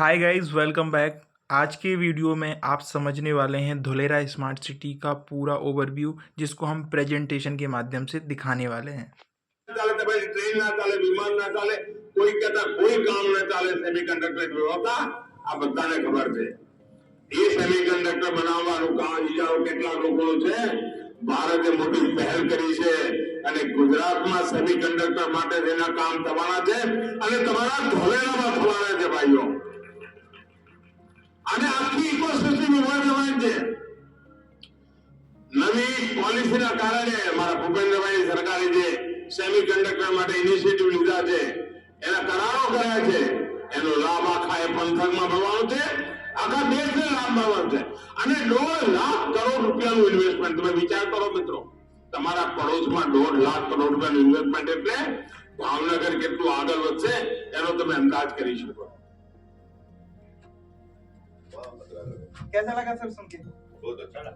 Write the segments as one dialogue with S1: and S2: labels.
S1: Hi guys, welcome back. आज के video में आप समझने वाले हैं धुलेरा स्मार्ट सिटी का पूरा ओवरव्यू, जिसको हम प्रेजेंटेशन के माध्यम से दिखाने वाले हैं।
S2: ચાલે તો ભાઈ ટ્રેન ના ચાલે, વિમાન ના ચાલે, કોઈ કહેતા કોઈ કામ ના ચાલે સેમિકન્ડક્ટર વ્યવસ્થા આ બધાને ખબર છે. એ સેમિકન્ડક્ટર બનાવવાનું કામ વિચારો કેટલા લોકોનું છે. ભારતે મોટી પહેલ કરી છે અને ગુજરાતમાં સેમિકન્ડક્ટર માટે જેના કામ થવાના છે અને તમારા ધોલેરામાં થવાના છે ભાઈઓ. અને આખી ઇકોસિસ્ટમ ઉભા થવાની છે. નવી પોલિસીના કારણે અમારા ભૂપેન્દ્રભાઈ સરકારે જે સેમિકન્ડક્ટર માટે ઇનિશિયેટિવ લીધા છે, એના કરારો કર્યા છે, એનો લાભ આખા એ પંથકમાં મળવાનો છે, આખા દેશને લાભ મળવાનો છે. અને 1.5 લાખ કરોડ રૂપિયાનું ઇન્વેસ્ટમેન્ટ. તમે વિચાર કરો મિત્રો, તમારા પડોશમાં 1.5 લાખ કરોડ રૂપિયાનું ઇન્વેસ્ટમેન્ટ એટલે ભાવનગર કેટલું આગળ વધશે એનો તમે અંદાજ કરી શકો.
S3: कैसा लगा सर सुन के?
S2: बहुत अच्छा.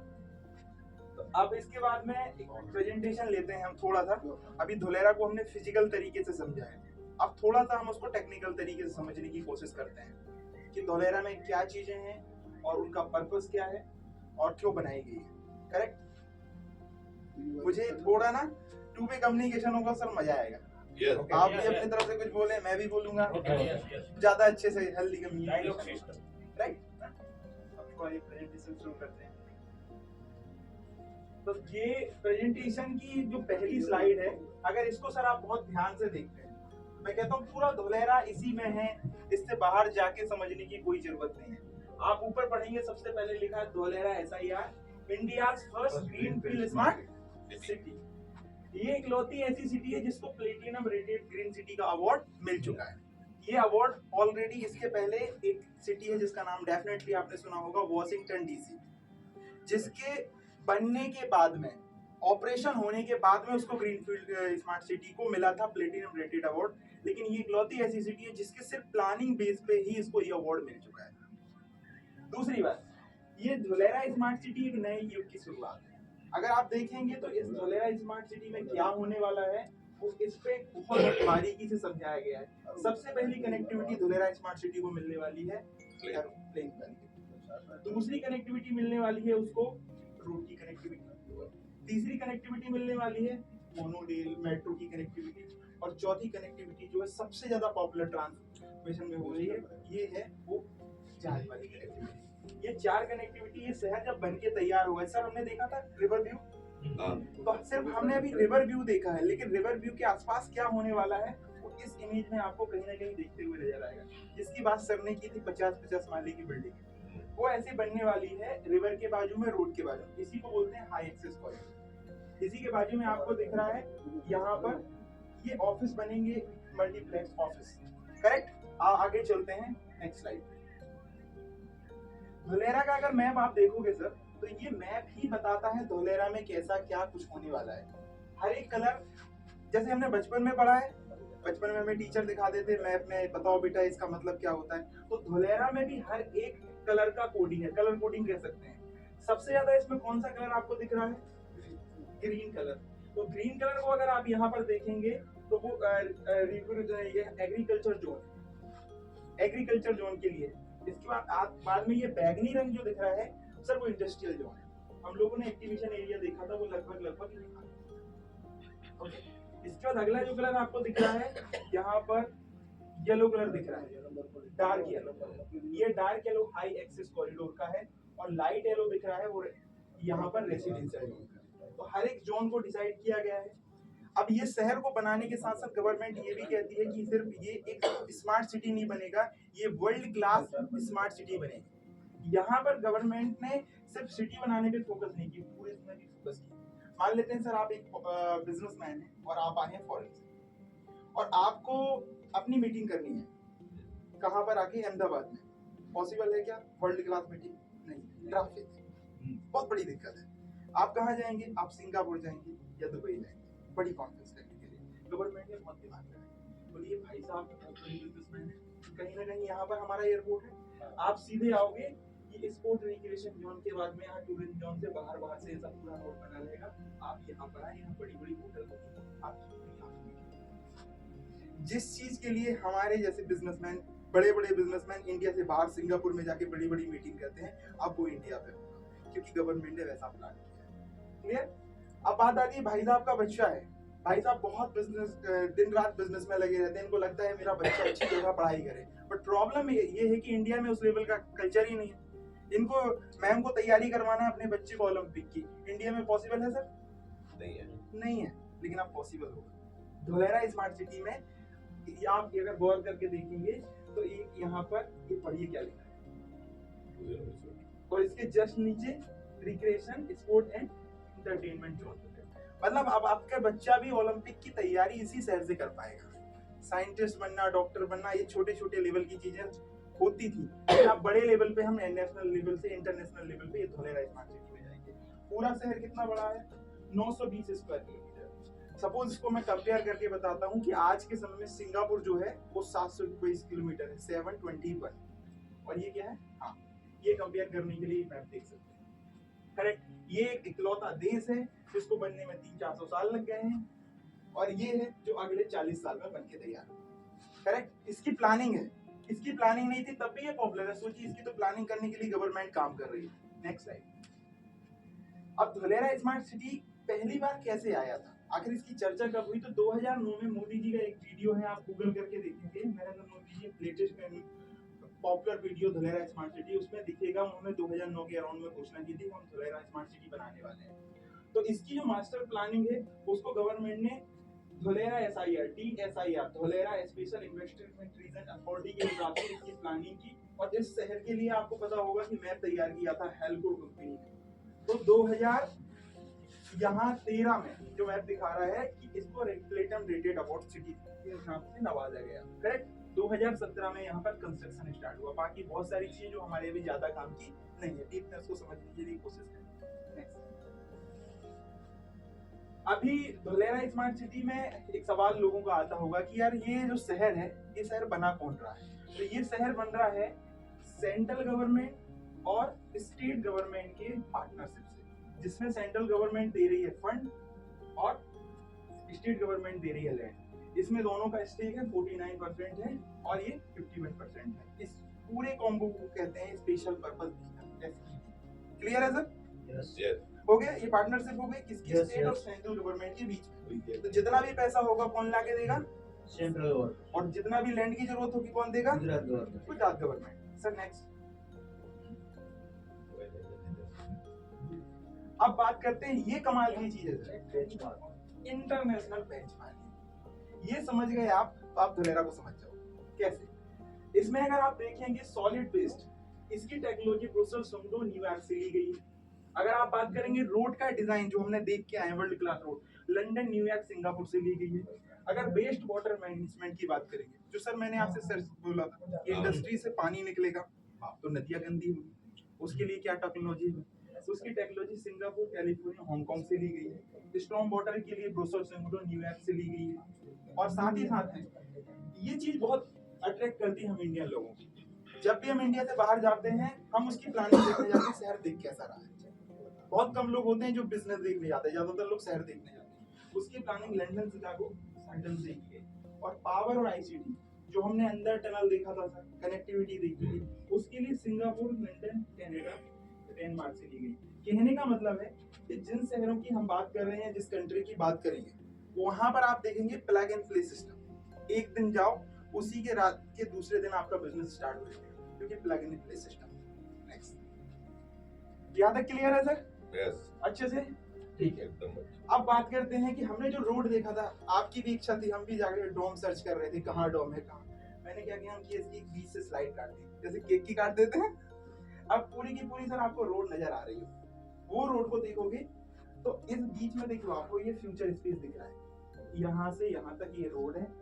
S3: तो अब इसके बाद में एक प्रेजेंटेशन लेते हैं हम थोड़ा सा. अभी धुलेरा को हमने फिजिकल तरीके से समझा है, अब थोड़ा सा हम उसको टेक्निकल तरीके से समझने की कोशिश करते हैं कि धुलेरा में क्या चीजें हैं और उनका पर्पस क्या है और क्यों बनाई गई है. करेक्ट? मुझे थोड़ा ना टू वे कम्युनिकेशन होगा सर, मजा आएगा. आप भी अपनी तरफ से कुछ बोले, मैं भी बोलूंगा, ज्यादा अच्छे से हेल्दी कम्युनिकेशन. राइट? प्रेजेंटेशन शुरू करते हैं. तो ये प्रेजेंटेशन की जो पहली स्लाइड है, अगर इसको सर आप बहुत ध्यान से देखते हैं, मैं कहता हूँ पूरा धुलेरा इसी में है, इससे बाहर जाके समझने की कोई जरूरत नहीं है. आप ऊपर पढ़ेंगे, सबसे पहले लिखा है Dholera SIR, India's first greenfield smart city. ये इकलौती ऐसी सिटी है जिसको प्लेटिनम रेटेड ग्रीन सिटी का अवार्ड मिल चुका है. ये अवार्ड ऑलरेडी इसके पहले एक सिटी है जिसका नाम डेफिनेटली आपने सुना होगा, वॉशिंगटन DC, जिसके बनने के बाद में, ऑपरेशन होने के बाद में उसको ग्रीनफील्ड स्मार्ट सिटी को मिला था प्लेटिनम रेटेड अवार्ड. लेकिन ये इकलौती ऐसी सिटी है जिसके सिर्फ प्लानिंग बेस पे ही इसको ये अवार्ड मिल चुका है. दूसरी बात, ये धुलेरा स्मार्ट सिटी एक नए युग की शुरुआत है. अगर आप देखेंगे तो इस धुलेरा स्मार्ट सिटी में क्या होने वाला है वो इस पे बहुत बारीकी से समझाया गया है. सबसे पहली कनेक्टिविटी धुलेरा स्मार्ट सिटी को मिलने वाली है एरोप्लेन की. दूसरी कनेक्टिविटी मिलने वाली है उसको रोड की कनेक्टिविटी. तीसरी कनेक्टिविटी मिलने वाली है मोनोरेल मेट्रो की कनेक्टिविटी. और चौथी कनेक्टिविटी जो है सबसे ज्यादा पॉपुलर ट्रांसपोर्टेशन में हो रही है, ये है वो जहाज वाली कनेक्टिविटी. ये 4 कनेक्टिविटी, ये शहर जब बन के तैयार हुआ है सर, हमने देखा था रिवर व्यू, तो सिर्फ हमने अभी रिवर व्यू देखा है, लेकिन रिवर व्यू के आसपास क्या होने वाला है वो इस इमेज में आपको कहीं ना कहीं देखते हुए नजर आएगा. जिसकी बात सर ने की थी 50-50 माले की बिल्डिंग, वो ऐसे बनने वाली है रिवर के बाजू में, रोड के बाजू. इसी को बोलते हैं हाई एक्सेस कॉरिडोर. इसी के बाजू में आपको दिख रहा है यहाँ पर ये ऑफिस बनेंगे, मल्टीप्लेक्स ऑफिस. करेक्ट? आगे चलते हैं नेक्स्ट स्लाइड. धुलेरा का अगर मैप आप देखोगे सर, तो ये मैप ही बताता है धुलेरा में कैसा क्या कुछ होने वाला है. हर एक कलर, जैसे हमने बचपन में पढ़ा है, बचपन में हमें टीचर दिखा देते मैप में, बताओ बेटा इसका मतलब क्या होता है. तो धुलेरा में भी हर एक कलर का कोडिंग है, कलर कोडिंग कह सकते हैं. सबसे ज्यादा इसमें कौन सा कलर आपको दिख रहा है? Green colour. तो ग्रीन कलर को अगर आप यहाँ पर देखेंगे तो वो एग्रीकल्चर जोन, एग्रीकल्चर जोन के लिए. इसके बाद में ये बैगनी रंग जो दिख रहा है सर, वो इंडस्ट्रियल जोन है. हम लोगों ने एक्टिवेशन एरिया देखा था, वो लगभग ओके. इसके बाद अगला जो कलर आपको दिख रहा है यहाँ पर येलो कलर दिख रहा है, डार्क येलो. ये dark yellow high access corridor का है, और लाइट येलो दिख रहा है वो यहाँ पर रेसिडेंशियल जोन का. तो हर एक जोन को डिसाइड किया गया है. अब ये शहर को बनाने के साथ साथ गवर्नमेंट ये भी कहती है कि सिर्फ ये एक स्मार्ट सिटी नहीं बनेगा, ये वर्ल्ड क्लास स्मार्ट सिटी बनेगी. यहाँ पर गवर्नमेंट ने सिर्फ सिटी बनाने पे फोकस नहीं की, टूरिज्म में भी फोकस किया. मान लेते हैं सर आप एक बिजनेसमैन हैं और आप आए हैं फॉरेन से, और आपको अपनी मीटिंग करनी है. कहाँ पर आके? अहमदाबाद में. पॉसिबल है क्या वर्ल्ड क्लास मीटिंग? नहीं, ट्रैफिक बहुत बड़ी दिक्कत है. आप कहाँ जाएंगे? आप सिंगापुर जाएंगे या दुबई जाएंगे बड़ी कॉन्फ्रेंस करने के लिए. गवर्नमेंट ने बहुत दिमाग लगाया, बोलिए भाई साहब बिजनेसमैन है, कहीं ना कहीं यहाँ पर हमारा एयरपोर्ट है, आप सीधे आओगे, ये स्पोर्ट रिक्रिएशन जोन के बाद में यहाँ टूरिज्म जोन से बाहर से सब पूरा रोड बना रहेगा. आप यहाँ पर आए, यहाँ बड़ी बड़ी होटल होगी, आप जिस चीज के लिए हमारे जैसे बिजनेसमैन बड़े बड़े बिजनेसमैन इंडिया से बाहर सिंगापुर में जाके बड़ी बड़ी मीटिंग करते हैं, अब वो इंडिया पे होगा क्योंकि गवर्नमेंट ने वैसा प्लान किया है। क्लियर? अब बात आती है भाई साहब का बच्चा है, भाई साहब बहुत बिजनेस दिन रात बिजनेस में लगे रहते हैं, इनको लगता है मेरा बच्चा अच्छी जगह पढ़ाई करे, बट प्रॉब्लम ये है कि इंडिया में उस लेवल का कल्चर ही नहीं है। इनको मैम को तैयारी करवाना है अपने बच्चे को ओलंपिक की, इंडिया में पॉसिबल है सर? नहीं है, लेकिन अब पॉसिबल होगा। धोलेरा स्मार्ट सिटी में आप अगर गौर करके देखेंगे तो एक यहाँ पर ये पढ़िए क्या लिखा है, और इसके जस्ट नीचे recreation sport and entertainment zone. मतलब अब आपका बच्चा भी ओलंपिक की तैयारी इसी शहर से कर पाएगा। साइंटिस्ट बनना, डॉक्टर बनना, ये छोटे छोटे लेवल की चीजें होती थी, लेकिन अब बड़े लेवल पे हम नेशनल लेवल से इंटरनेशनल लेवल पे ये धोलेरा स्मार्ट सिटी में जाएंगे। पूरा शहर कितना बड़ा है? 920 स्क्वायर किलोमीटर। सपोज इसको मैं कंपेयर करके बताता हूँ कि आज के समय में सिंगापुर जो है वो 722 किलोमीटर है, 721, और ये क्या है? हाँ, ये कंपेयर करने के लिए मैप देख सकते हैं। करेक्ट? ये एक इकलौता देश है जिसको बनने में 300-400 साल लग गए हैं, और ये है जो अगले 40 साल में बनके तैयार है। करेक्ट? इसकी प्लानिंग है, इसकी प्लानिंग नहीं थी तब भी ये पॉपुलर है। सोचिए, इसकी तो प्लानिंग करने के लिए गवर्नमेंट काम कर रही है। Next slide. अब धोलेरा स्मार्ट सिटी पहली बार कैसे आया था, आखिर इसकी चर्चा कब हुई? तो 2009 में मोदी जी का एक वीडियो है, आप गूगल करके देखेंगे, Narendra Modi ji latest popular video Dholera smart city, उसमें दिखेगा उन्होंने 2009 के अराउंड में घोषणा की थी हम धोलेरा स्मार्ट सिटी बनाने वाले हैं। तो इसकी जो मास्टर प्लानिंग है उसको गवर्नमेंट ने Dholera SIR Dholera special investment region authority के हिसाब से इसकी प्लानिंग की, और इस शहर के लिए आपको पता होगा कि मैप तैयार किया था हेल्को कंपनी ने। तो 2013 में जो मैप दिखा रहा है कि इसको प्लेटिनम रेटेड अवार्ड सिटी के नाम से नवाजा गया। करेक्ट? 2017 में यहाँ पर कंस्ट्रक्शन स्टार्ट हुआ। बाकी बहुत सारी चीजें जो हमारे अभी ज्यादा काम की नहीं है, डीपनेस को समझने के लिए कोशिश करें। नेक्स्ट। अभी धोलेरा स्मार्ट सिटी में एक सवाल लोगों का आता होगा कि यार ये जो शहर है, ये शहर बना कौन रहा है? तो ये शहर बन रहा है सेंट्रल गवर्नमेंट और स्टेट गवर्नमेंट के पार्टनरशिप से, जिसमें सेंट्रल गवर्नमेंट दे रही है फंड और स्टेट गवर्नमेंट दे रही है लैंड। इसमें दोनों का स्टेक है 49% है और ये 51% है। इस पूरे कॉम्बो को कहते हैं special purpose vehicle, SPV। Clear है सर?
S2: Yes.
S3: हो गया? ये पार्टनरशिप हो गई किसकी? स्टेट और सेंट्रल गवर्नमेंट के बीच में। तो जितना भी पैसा होगा कौन ला के देगा?
S4: Central government.
S3: और जितना भी लैंड की जरूरत होगी कौन देगा? गुजरात गवर्नमेंट। Sir next. अब बात करते हैं, ये कमाल की चीज है इंटरनेशनल बेंचमार्किंग। ये समझ गए आप तो आप धोलेरा को समझ जाओ। कैसे? इसमें अगर आप देखेंगे सॉलिड वेस्ट, इसकी टेक्नोलॉजी प्रोसेसर सुंडो न्यूयॉर्क से ली गई है। अगर आप बात करेंगे रोड का डिजाइन जो हमने देख के आए world class road, London, New York, Singapore से ली गई है। अगर वेस्ट वाटर मैनेजमेंट की बात करेंगे, जो सर मैंने आपसे सर बोला था, इंडस्ट्री से पानी निकलेगा तो नदियां गंदी होगी, उसके लिए क्या टेक्नोलॉजी है? उसकी टेक्नोलॉजी सिंगापुर, कैलिफोर्निया, हांगकांग से ली गई है। स्टॉर्म वाटर के लिए प्रोसेसर सुंडो न्यूयॉर्क से ली गई है। और साथ ही साथ है ये चीज बहुत अट्रैक्ट करती है हम इंडियन लोगों को। जब भी हम इंडिया से बाहर जाते हैं हम उसकी प्लानिंग देखने जाते हैं, शहर देख कैसा रहा है। बहुत कम लोग होते हैं जो बिजनेस देखने जाते हैं, ज्यादातर लोग शहर देखने जाते हैं। उसकी प्लानिंग लंदन, शिकागो, लंदन से की गई। और पावर और ICT जो हमने अंदर टनल देखा था सर, कनेक्टिविटी देखी थी, उसके लिए सिंगापुर, लंदन, कनाडा, डेनमार्क से ली गई। कहने का मतलब है कि जिन शहरों की हम बात कर रहे हैं, जिस कंट्री की बात करेंगे, वहां पर आप देखेंगे प्लग एंड प्ले सिस्टम। एक दिन जाओ, उसी के रात के दूसरे दिन आपका बिजनेस स्टार्ट हो जाएगा, क्योंकि plug and play system. Next. यहाँ तक क्लियर है सर?
S2: Yes.
S3: अच्छे से? ठीक है।
S2: एकदम
S3: अब बात करते हैं कि हमने जो रोड देखा था, आपकी भी इच्छा थी, हम भी जाकर डोम सर्च कर रहे थे, कहाँ डोम है कहाँ। मैंने क्या किया, हम इसकी बीच से स्लाइड काट दी, जैसे केक की काट देते हैं। अब पूरी की पूरी सर आपको रोड नजर आ रही है। वो रोड को देखोगे तो इस बीच में देखो आपको ये फ्यूचर स्पेस दिख रहा है। यहाँ से यहाँ तक ये रोड है,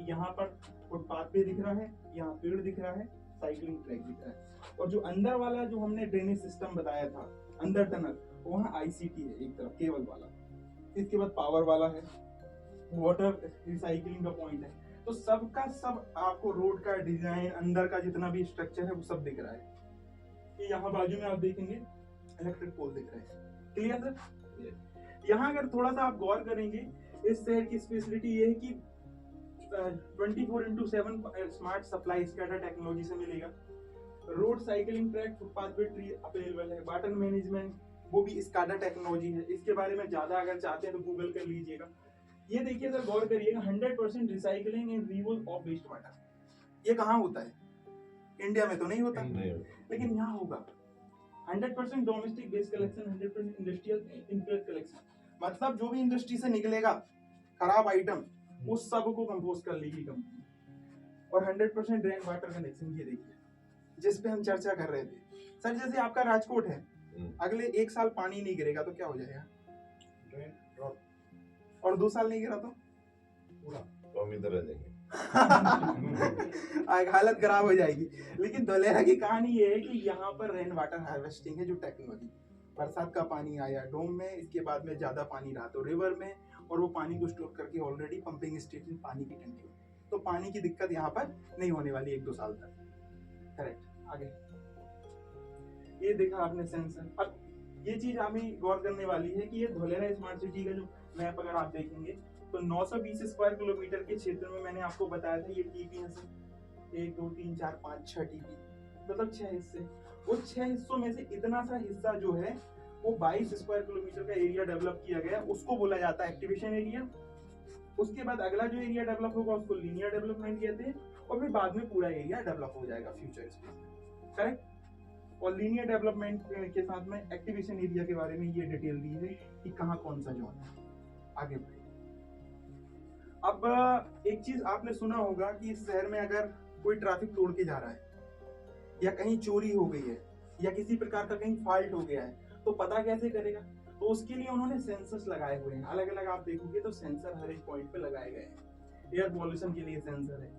S3: यहाँ पर फुटपाथ पे दिख रहा है, यहाँ पेड़ दिख रहा है, साइकिलिंग ट्रैक दिख रहा है। और जो अंदर वाला जो हमने ड्रेनेज सिस्टम बताया था, अंदर टनल, वहाँ ICT है एक तरफ केबल वाला, इसके बाद पावर वाला है, वाटर रिसाइकलिंग का पॉइंट है। तो सबका सब आपको रोड का डिजाइन, अंदर का जितना भी स्ट्रक्चर है वो सब दिख रहा है। कि यहाँ बाजू में आप देखेंगे इलेक्ट्रिक पोल दिख रहा है। Clear sir? यहाँ अगर थोड़ा सा आप गौर करेंगे, इस शहर की स्पेशलिटी ये है कि 24/7 स्मार्ट सप्लाई स्कैटर टेक्नोलॉजी से मिलेगा। रोड साइकिलिंग ट्रैक, फुटपाथ पे ट्री अवेलेबल है। वाटर मैनेजमेंट वो भी स्काडा टेक्नोलॉजी है। इसके बारे में ज्यादा अगर चाहते हैं तो गूगल कर लीजिएगा। ये देखिए सर, गौर करिएगा, 100% recycling and reuse of waste water. ये कहाँ होता है? इंडिया में तो नहीं होता, लेकिन यहाँ होगा। 100% domestic waste collection, 100% industrial input collection. मतलब जो भी इंडस्ट्री से निकलेगा खराब आइटम, उस सब को कंपोस्ट कर लेगी कंपनी। और 100% रेन वाटर कनेक्शन, ये देखिए जिस पे हम चर्चा कर रहे थे सर। जैसे आपका राजकोट है, अगले 1 साल पानी नहीं गिरेगा तो क्या हो जाएगा? और 2 साल नहीं गिरा तो हालत खराब हो जाएगी। लेकिन धोलेरा की कहानी ये है कि यहाँ पर रेन वाटर हार्वेस्टिंग है, जो टेक्नोलॉजी, बरसात का पानी आया डोम में, इसके बाद में ज्यादा पानी रहा तो रिवर में, और वो पानी को स्टोर करके ऑलरेडी पंपिंग स्टेशन पानी की टंकी में, तो पानी की दिक्कत यहाँ पर नहीं होने वाली 1-2 साल तक। करेक्ट। आगे ये देखा आपने सेंसर। अब ये चीज हमें गौर करने वाली है कि ये धोलेरा स्मार्ट सिटी का जो मैप अगर आप देखेंगे तो 920 स्क्वायर किलोमीटर के क्षेत्र में मैंने आपको बताया था ये टीपी है सर। 1 2 3 4 5 6 टीपी, मतलब 6 हिस्से। वो 6 हिस्सों में से इतना सा हिस्सा जो है वो 22 स्क्वायर किलोमीटर का एरिया डेवलप किया गया, उसको बोला जाता है एक्टिवेशन एरिया। उसके बाद अगला जो एरिया डेवलप होगा उसको लीनियर डेवलपमेंट कहते हैं, और फिर बाद में पूरा एरिया डेवलप हो जाएगा फ्यूचर स्पेस। करेक्ट। और लीनियर डेवलपमेंट के साथ में एक्टिवेशन एरिया के बारे में ये डिटेल दी है कि कहाँ कौन सा जोन है। आगे बढ़े। अब एक चीज आपने सुना होगा कि इस शहर में अगर कोई ट्रैफिक तोड़ के जा रहा है, या कहीं चोरी हो गई है, या किसी प्रकार का कहीं फॉल्ट हो गया है, तो पता कैसे करेगा? तो उसके लिए उन्होंने सेंसर्स लगाए हुए हैं। अलग अलग आप देखोगे तो सेंसर हर एक पॉइंट पे लगाए गए हैं। एयर पॉल्यूशन के लिए सेंसर है,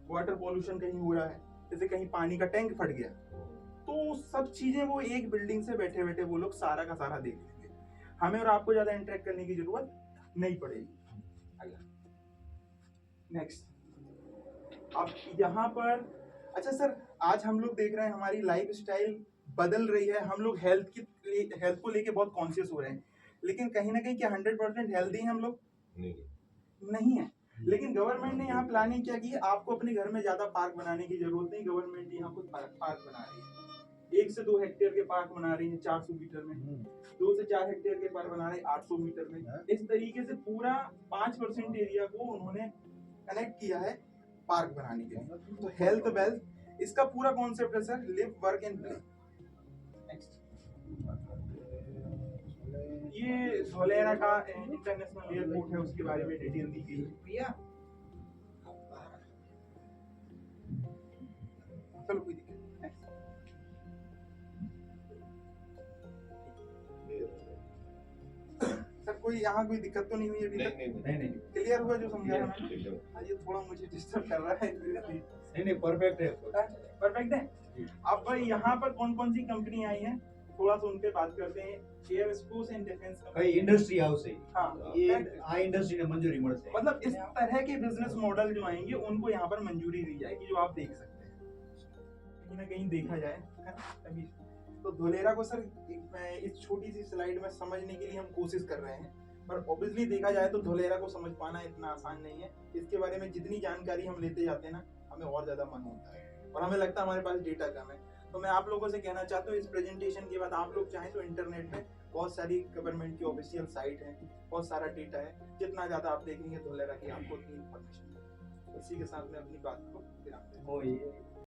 S3: वाटर पॉल्यूशन कहीं हो रहा है, जैसे कहीं पानी का टैंक फट गया, तो सब चीजें वो एक बिल्डिंग से बैठे बैठे वो लोग सारा का सारा देख लेंगे। हमें और आपको ज्यादा इंटरेक्ट करने की जरूरत नहीं पड़ेगी। नेक्स्ट, अब यहाँ पर अच्छा सर, आज हम लोग देख रहे हैं हमारी लाइफ स्टाइल बदल रही है। हम लोग हेल्थ को लेके बहुत कॉन्शियस हो रहे हैं, लेकिन कहीं ना कहीं क्या 100% हेल्दी हैं हम लोग? नहीं है। लेकिन गवर्नमेंट ने यहाँ प्लानिंग क्या की है, आपको अपने घर में ज्यादा पार्क बनाने की जरूरत नहीं। गवर्नमेंट यहाँ कुछ पार्क बना रही है। 1 से 2 हेक्टेयर के पार्क बना रही है 400 मीटर में, 2 से 4 हेक्टेयर के पार्क बना रहे हैं 800 मीटर में। इस तरीके से पूरा 5% एरिया को उन्होंने कनेक्ट किया है पार्क बनाने के लिए। तो हेल्थ वेल्थ, इसका पूरा कॉन्सेप्ट है sir, live work and play. Next, ये धोलेरा का इंटरनेशनल एयरपोर्ट है, उसके बारे में डिटेल दी गई है। चलो कोई दिक्कत नहीं। सर कोई यहाँ कोई दिक्कत तो नहीं हुई अभी तक? नहीं। क्लियर हुआ जो समझाया मैंने? ये थोड़ा मुझे डिस्टर्ब कर रहा है।
S4: नहीं परफेक्ट है।
S3: परफेक्ट है। अब यहाँ पर कौन कौन सी कंपनी आई है, थोड़ा सा उन पे बात करते हैं। एयर स्पेस एंड डिफेंस
S4: कई इंडस्ट्री हाउस है।
S3: हाँ,
S4: ये इंडस्ट्री ने मंजूरी मिल से,
S3: मतलब इस तरह के बिजनेस मॉडल जो आएंगे उनको यहाँ पर मंजूरी दी जाएगी, जो आप देख सकते हैं। कहीं ना कहीं देखा जाए है ना अभी, तो धोलेरा को सर इस छोटी सी स्लाइड में समझने के लिए हम कोशिश कर रहे हैं, पर ऑब्वियसली देखा जाए तो धोलेरा को समझ पाना इतना आसान नहीं है। इसके बारे में जितनी जानकारी हम लेते जाते हैं ना, हमें और ज्यादा मन होता है और हमें लगता है हमारे पास डेटा कम है। तो मैं आप लोगों से कहना चाहता हूँ, इस प्रेजेंटेशन के बाद आप लोग चाहें तो इंटरनेट में बहुत सारी गवर्नमेंट की ऑफिशियल साइट है, बहुत सारा डेटा है। जितना ज्यादा आप देखेंगे धोलेरा की, आपको उतनी इन्फॉर्मेशन। इसी के साथ में अपनी बात को विराम देता हूं।